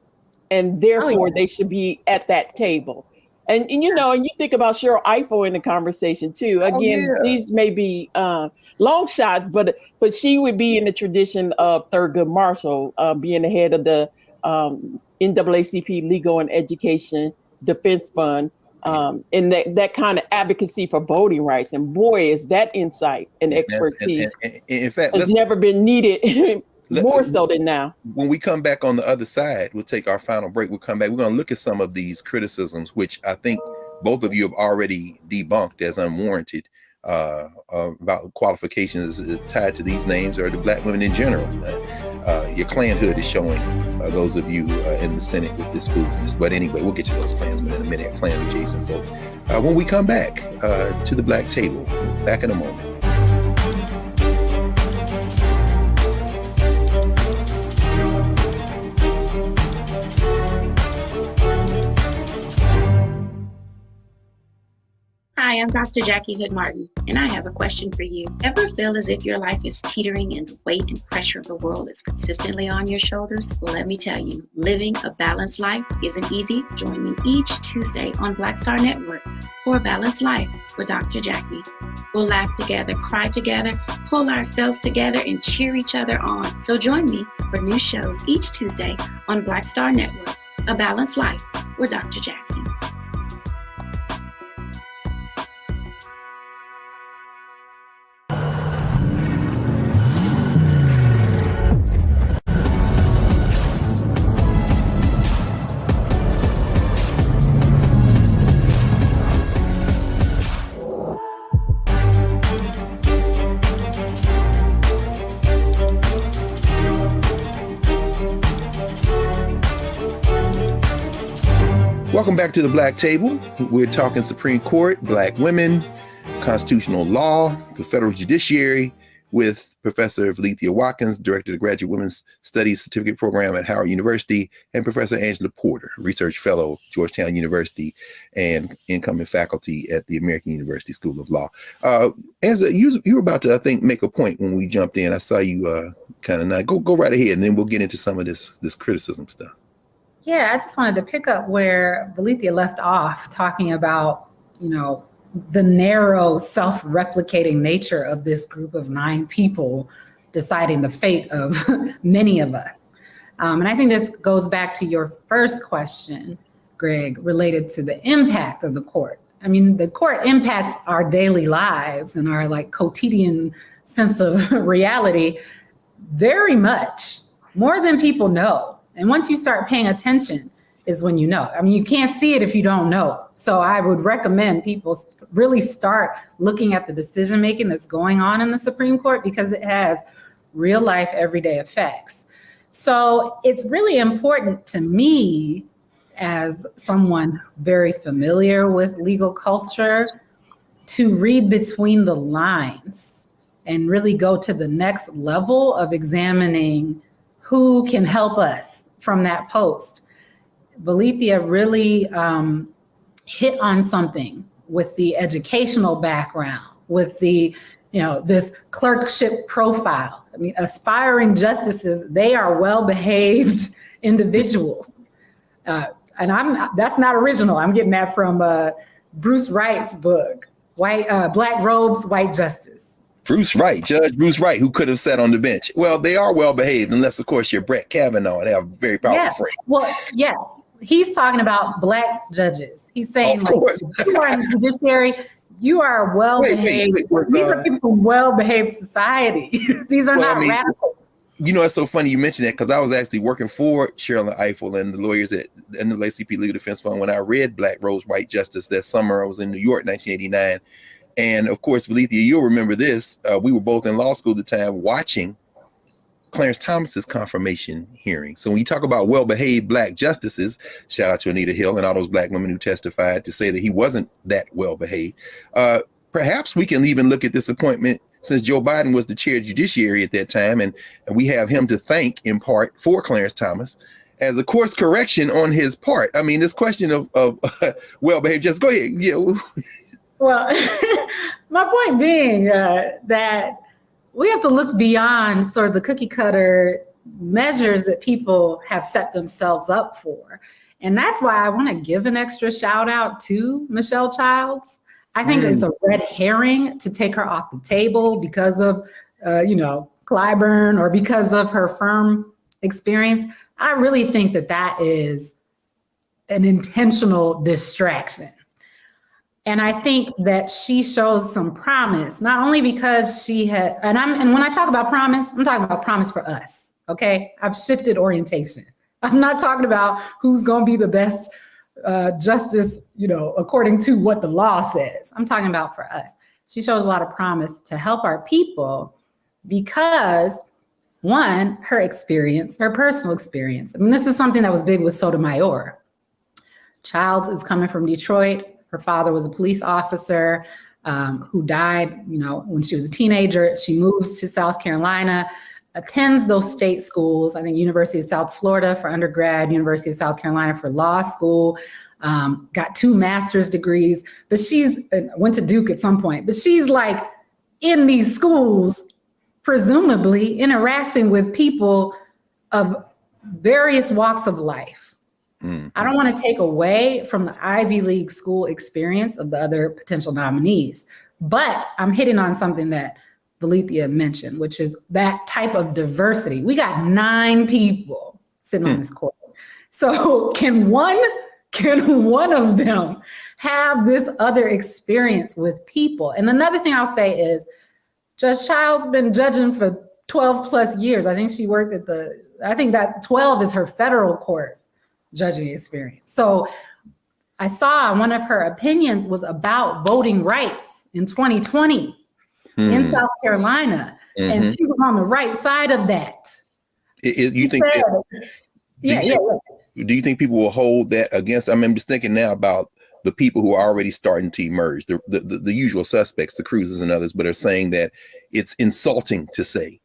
and therefore they should be at that table. And you know, and you think about Cheryl Eiffel in the conversation too. Again, these may be long shots, but she would be in the tradition of Thurgood Marshall, being the head of the NAACP Legal and Education Defense Fund, and that kind of advocacy for voting rights. And boy, is that insight and expertise in fact, has never been needed. More so than now. When we come back on the other side, we'll take our final break. We'll come back. We're going to look at some of these criticisms, which I think both of you have already debunked as unwarranted about qualifications tied to these names or to Black women in general. Your Klanhood is showing those of you in the Senate with this foolishness. But anyway, we'll get to those Klansmen in a minute. Klan adjacent folk. When we come back to the Black Table, back in a moment. Hi, I'm Dr. Jackie Hood Martin, and I have a question for you. Ever feel as if your life is teetering and the weight and pressure of the world is consistently on your shoulders? Well, let me tell you, living a balanced life isn't easy. Join me each Tuesday on Black Star Network for A Balanced Life with Dr. Jackie. We'll laugh together, cry together, pull ourselves together, and cheer each other on. So join me for new shows each Tuesday on Black Star Network, A Balanced Life with Dr. Jackie. Welcome back to the Black Table. We're talking Supreme Court, Black women, constitutional law, the federal judiciary, with Professor Valethia Watkins, Director of the Graduate Women's Studies Certificate Program at Howard University, and Professor Angela Porter, Research Fellow, Georgetown University, and incoming faculty at the American University School of Law. Angela, you were about to, I think, make a point when we jumped in. I saw you kind of nod. Go right ahead, and then we'll get into some of this criticism stuff. Yeah, I just wanted to pick up where Valethia left off, talking about, the narrow self-replicating nature of this group of 9 people deciding the fate of many of us. And I think this goes back to your first question, Greg, related to the impact of the court. I mean, the court impacts our daily lives and our quotidian sense of reality very much, more than people know. And once you start paying attention is when you know. I mean, you can't see it if you don't know. So I would recommend people really start looking at the decision making that's going on in the Supreme Court, because it has real life, everyday effects. So it's really important to me, as someone very familiar with legal culture, to read between the lines and really go to the next level of examining who can help us from that post. Valethia really hit on something with the educational background, with the, this clerkship profile. I mean, aspiring justices, they are well-behaved individuals. And that's not original. I'm getting that from Bruce Wright's book, Black Robes, White Justice. Bruce Wright, Judge Bruce Wright, who could have sat on the bench. Well, they are well-behaved, unless, of course, you're Brett Kavanaugh and have a very powerful frame. Well, yes. He's talking about Black judges. He's saying, you are in the judiciary, you are well-behaved. These are people from well-behaved society. These are not radical. It's so funny you mentioned that, because I was actually working for Cheryl Eiffel and the lawyers at the NAACP Legal Defense Fund when I read Black Robes, White Justice that summer. I was in New York, 1989. And of course, Valethia, you'll remember this. We were both in law school at the time watching Clarence Thomas's confirmation hearing. So when you talk about well-behaved Black justices, shout out to Anita Hill and all those Black women who testified to say that he wasn't that well-behaved. Perhaps we can even look at this appointment, since Joe Biden was the chair of judiciary at that time, and we have him to thank in part for Clarence Thomas, as a course correction on his part. I mean, this question of well-behaved justice. Go ahead. Yeah. Well, my point being that we have to look beyond sort of the cookie cutter measures that people have set themselves up for. And that's why I want to give an extra shout out to Michelle Childs. I think it's a red herring to take her off the table because of, Clyburn or because of her firm experience. I really think that is an intentional distraction. And I think that she shows some promise, not only because she had, and when I talk about promise, I'm talking about promise for us, okay? I've shifted orientation. I'm not talking about who's gonna be the best justice, according to what the law says. I'm talking about for us. She shows a lot of promise to help our people because, one, her experience, her personal experience. I mean, this is something that was big with Sotomayor. Childs is coming from Detroit. Her father was a police officer who died, when she was a teenager. She moves to South Carolina, attends those state schools, I think University of South Florida for undergrad, University of South Carolina for law school, got 2 master's degrees, but went to Duke at some point, but she's in these schools, presumably interacting with people of various walks of life. I don't want to take away from the Ivy League school experience of the other potential nominees, but I'm hitting on something that Valethia mentioned, which is that type of diversity. We got 9 people sitting on this court. So can one of them have this other experience with people? And another thing I'll say is Judge Childs been judging for 12 plus years. I think she worked I think that 12 is her federal court judging experience. So I saw one of her opinions was about voting rights in 2020 in South Carolina. And she was on the right side of that. You think? do you think people will hold that against? I mean, I'm just thinking now about the people who are already starting to emerge, the usual suspects, the Cruzes and others, but are saying that it's insulting to say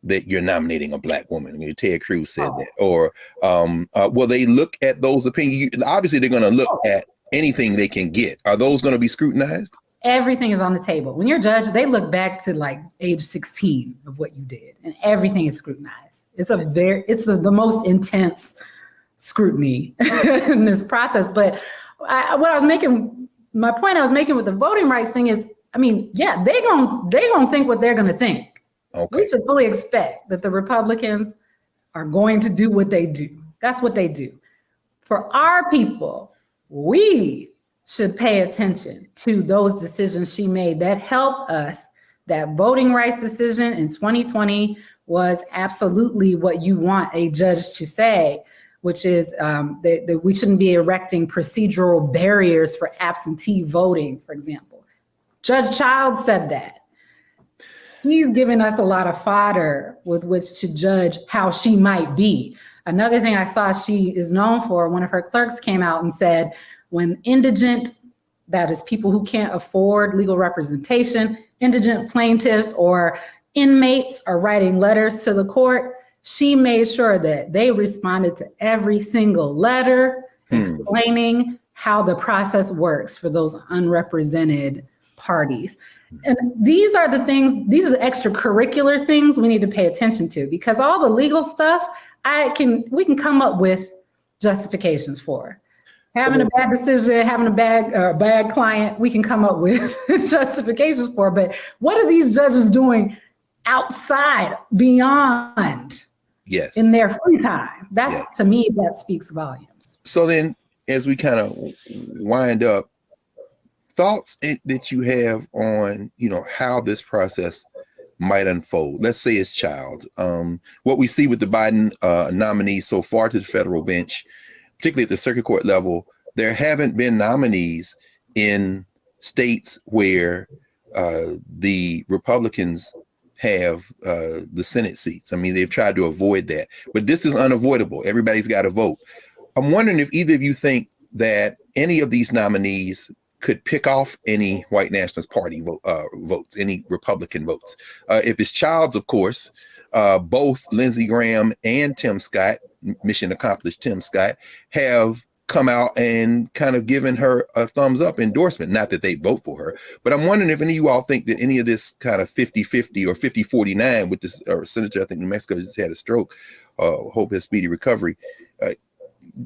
that you're nominating a Black woman. I mean, Ted Cruz said that. Or will they look at those opinions? Obviously, they're going to look at anything they can get. Are those going to be scrutinized? Everything is on the table. When you're judged, they look back to like age 16 of what you did, and everything is scrutinized. It's the most intense scrutiny in this process. But my point I was making with the voting rights thing is, I mean, yeah, they gonna think what they're gonna think. Okay. We should fully expect that the Republicans are going to do what they do. That's what they do. For our people, we should pay attention to those decisions she made that help us. That voting rights decision in 2020 was absolutely what you want a judge to say, which is that we shouldn't be erecting procedural barriers for absentee voting, for example. Judge Childs said that. She's given us a lot of fodder with which to judge how she might be. Another thing I saw she is known for, one of her clerks came out and said, when indigent, that is people who can't afford legal representation, indigent plaintiffs or inmates are writing letters to the court, she made sure that they responded to every single letter explaining how the process works for those unrepresented parties. And these are the things, these are the extracurricular things we need to pay attention to, because all the legal stuff, we can come up with justifications for. Having a bad decision, having a bad client, we can come up with justifications for. But what are these judges doing outside, beyond, in their free time? That's to me, that speaks volumes. So then, as we kind of wind up, thoughts that you have on, how this process might unfold. Let's say it's Child. What we see with the Biden nominees so far to the federal bench, particularly at the circuit court level, there haven't been nominees in states where the Republicans have the Senate seats. I mean, they've tried to avoid that, but this is unavoidable. Everybody's got to vote. I'm wondering if either of you think that any of these nominees could pick off any white nationalist party votes, any Republican votes. If it's Child's, of course, both Lindsey Graham and Tim Scott, mission accomplished Tim Scott, have come out and kind of given her a thumbs up endorsement. Not that they vote for her, but I'm wondering if any of you all think that any of this kind of 50-50 or 50-49 with this senator, I think New Mexico just had a stroke, hope his speedy recovery.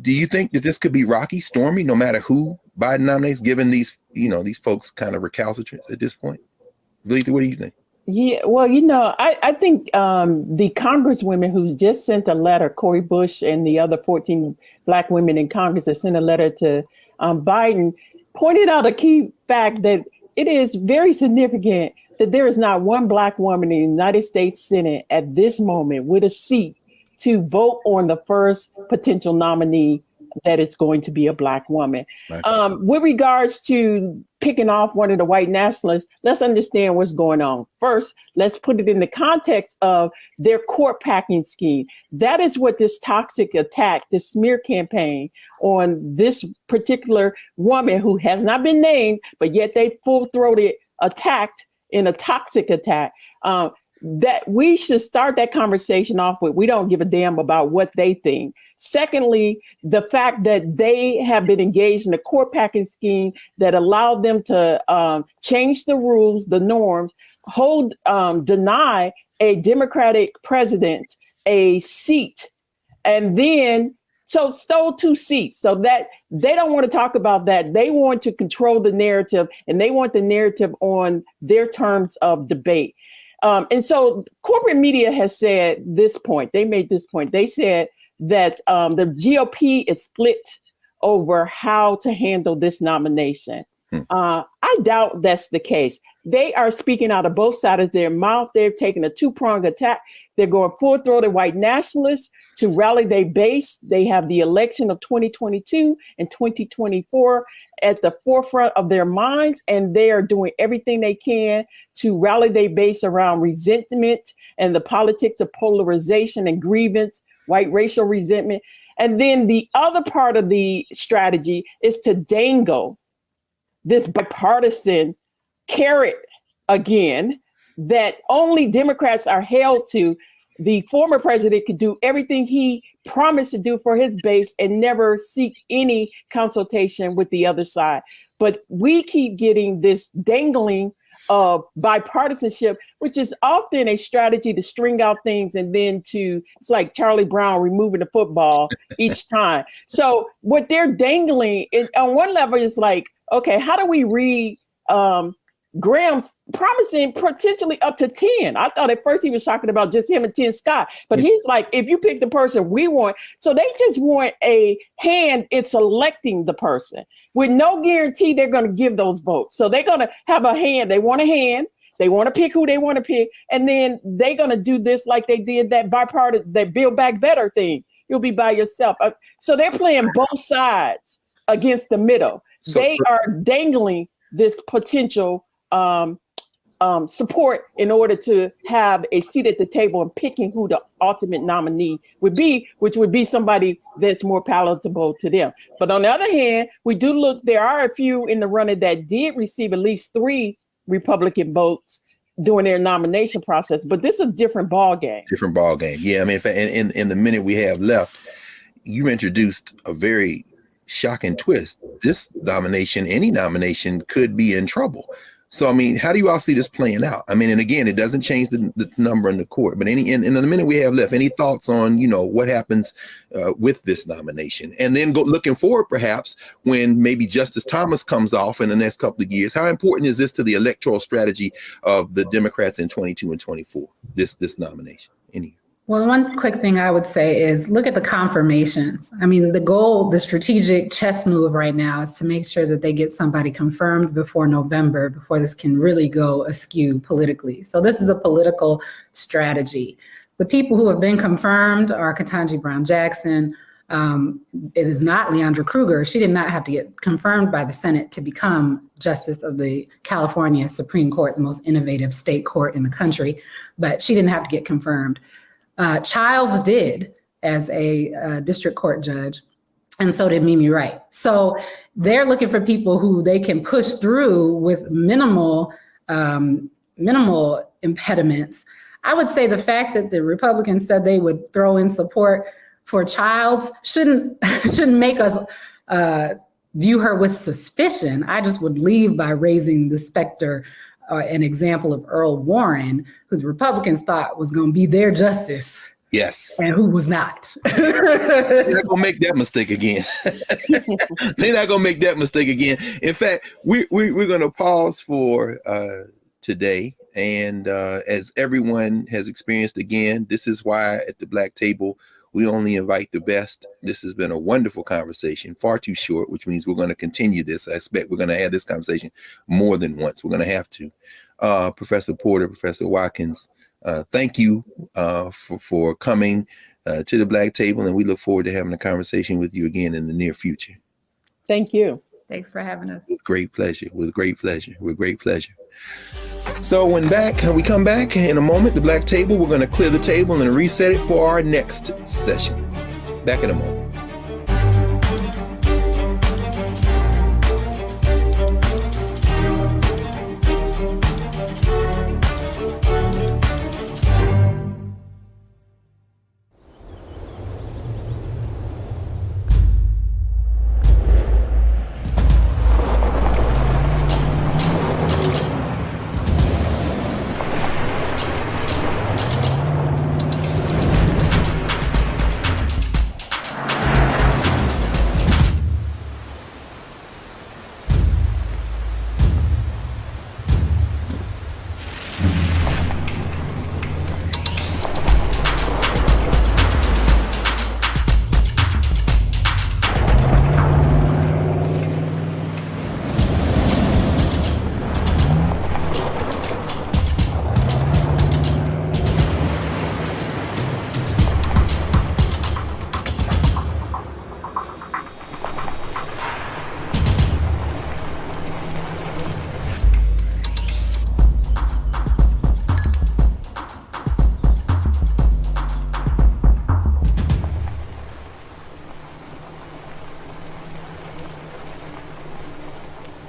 Do you think that this could be rocky, stormy, no matter who Biden nominates, given these, these folks kind of recalcitrant at this point? Valeetha, what do you think? Yeah, well, I think the congresswomen who just sent a letter, Cori Bush and the other 14 Black women in Congress that sent a letter to Biden, pointed out a key fact that it is very significant that there is not one Black woman in the United States Senate at this moment with a seat to vote on the first potential nominee that it's going to be a Black woman. With regards to picking off one of the white nationalists, let's understand what's going on. First, let's put it in the context of their court packing scheme. That is what this toxic attack, this smear campaign on this particular woman who has not been named, but yet they full-throated attacked in a toxic attack. That we should start that conversation off with, we don't give a damn about what they think. Secondly, the fact that they have been engaged in a court packing scheme that allowed them to change the rules, the norms, deny a Democratic president a seat, and then stole 2 seats. So that they don't want to talk about that. They want to control the narrative, and they want the narrative on their terms of debate. And so corporate media has said this point. They made this point. They said that the GOP is split over how to handle this nomination. I doubt that's the case. They are speaking out of both sides of their mouth. They're taking a 2-pronged attack. They're going full-throated white nationalists to rally their base. They have the election of 2022 and 2024 at the forefront of their minds, and they are doing everything they can to rally their base around resentment and the politics of polarization and grievance, white racial resentment. And then the other part of the strategy is to dangle this bipartisan carrot again that only Democrats are held to. The former president could do everything he promised to do for his base and never seek any consultation with the other side. But we keep getting this dangling of bipartisanship, which is often a strategy to string out things and then it's like Charlie Brown removing the football each time. So what they're dangling is, on one level, is like, okay, how do we read Graham's promising potentially up to 10? I thought at first he was talking about just him and Tim Scott, but he's like, if you pick the person we want, so they just want a hand in selecting the person with no guarantee they're going to give those votes. So they're going to have a hand. They want a hand. They want to pick who they want to pick. And then they're going to do this like they did that bipartisan, that Build Back Better thing. You'll be by yourself. So they're playing both sides against the middle. They are dangling this potential support in order to have a seat at the table and picking who the ultimate nominee would be, which would be somebody that's more palatable to them. But on the other hand, there are a few in the running that did receive at least 3 Republican votes during their nomination process. But this is a different ball game. Different ball game. Yeah, I mean, in the minute we have left, you introduced a very shocking twist. This nomination, any nomination, could be in trouble. So, I mean, how do you all see this playing out? I mean, and again, it doesn't change the number in the court, but in the minute we have left, any thoughts on, what happens with this nomination? And then looking forward, perhaps, when maybe Justice Thomas comes off in the next couple of years, how important is this to the electoral strategy of the Democrats in 22 and 24, this nomination? Well, one quick thing I would say is look at the confirmations. I mean, the goal, the strategic chess move right now is to make sure that they get somebody confirmed before November, before this can really go askew politically. So this is a political strategy. The people who have been confirmed are Ketanji Brown Jackson. It is not Leandra Kruger. She did not have to get confirmed by the Senate to become Justice of the California Supreme Court, the most innovative state court in the country, but she didn't have to get confirmed. Childs did as a district court judge, and so did Mimi Wright. So they're looking for people who they can push through with minimal impediments. I would say the fact that the Republicans said they would throw in support for Childs shouldn't make us view her with suspicion. I just would leave by raising the specter. An example of Earl Warren, who the Republicans thought was going to be their justice. Yes. And who was not. They're not going to make that mistake again. They're not going to make that mistake again. In fact, we're going to pause for today. And as everyone has experienced again, this is why at the Black Table, we only invite the best. This has been a wonderful conversation, far too short, which means we're going to continue this. I expect we're going to have this conversation more than once. We're going to have to. Professor Porter, Professor Watkins, thank you for coming to the Black Table, and we look forward to having a conversation with you again in the near future. Thank you. Thanks for having us. With great pleasure. With great pleasure. With great pleasure. So when we come back in a moment, the Black Table, we're going to clear the table and reset it for our next session. Back in a moment.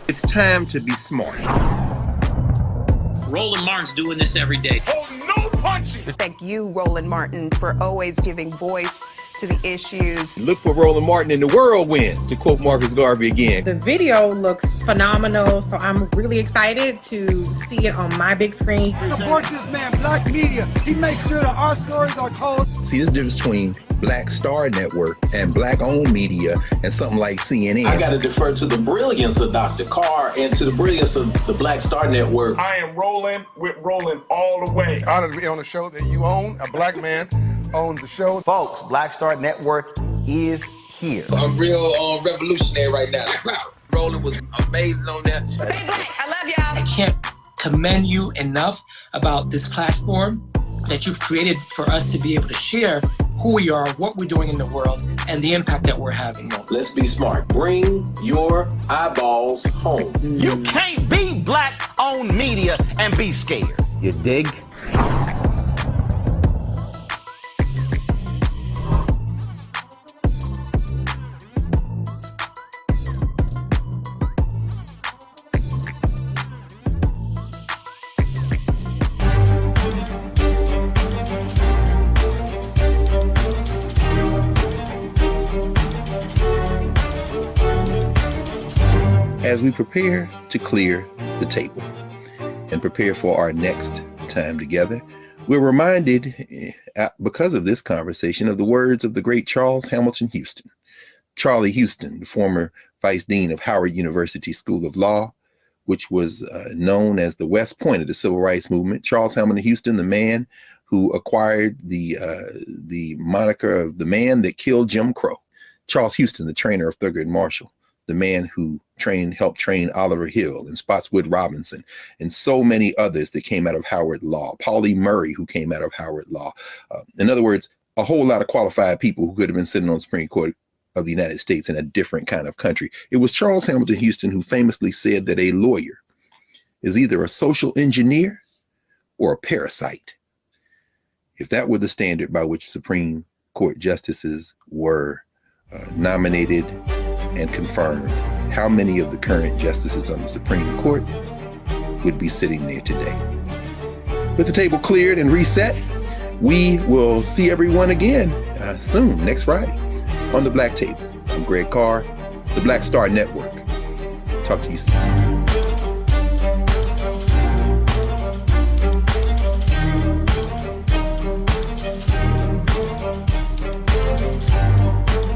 It's time to be smart. Roland Martin's doing this every day. Oh, no punches! Thank you, Roland Martin, for always giving voice to the issues. Look for Roland Martin in the whirlwind, to quote Marcus Garvey again. The video looks phenomenal, so I'm really excited to see it on my big screen. Support this man, Black media. He makes sure that our stories are told. See, this difference between Black Star Network and Black-owned media and something like CNN. I got to defer to the brilliance of Dr. Carr and to the brilliance of the Black Star Network. I am rolling with Roland all the way. Honored to be on a show that you own. A Black man owns the show. Folks, Black Star Network is here. I'm real revolutionary right now. Roland was amazing on that. Hey, Black, I love y'all. I can't commend you enough about this platform that you've created for us to be able to share who we are, what we're doing in the world, and the impact that we're having. Let's be smart. Bring your eyeballs home. You can't be Black-owned media and be scared. You dig? As we prepare to clear the table and prepare for our next time together, we're reminded, because of this conversation, of the words of the great Charles Hamilton Houston. Charlie Houston, the former vice dean of Howard University School of Law, which was known as the West Point of the Civil Rights Movement. Charles Hamilton Houston, the man who acquired the moniker of the man that killed Jim Crow. Charles Houston, the trainer of Thurgood Marshall, the man who helped train Oliver Hill and Spotswood Robinson and so many others that came out of Howard Law. Pauli Murray, who came out of Howard Law. In other words, a whole lot of qualified people who could have been sitting on the Supreme Court of the United States in a different kind of country. It was Charles Hamilton Houston who famously said that a lawyer is either a social engineer or a parasite. If that were the standard by which Supreme Court justices were nominated and confirmed, how many of the current justices on the Supreme Court would be sitting there today? With the table cleared and reset, we will see everyone again soon, next Friday, on the Black Table. I'm Greg Carr, the Black Star Network. Talk to you soon.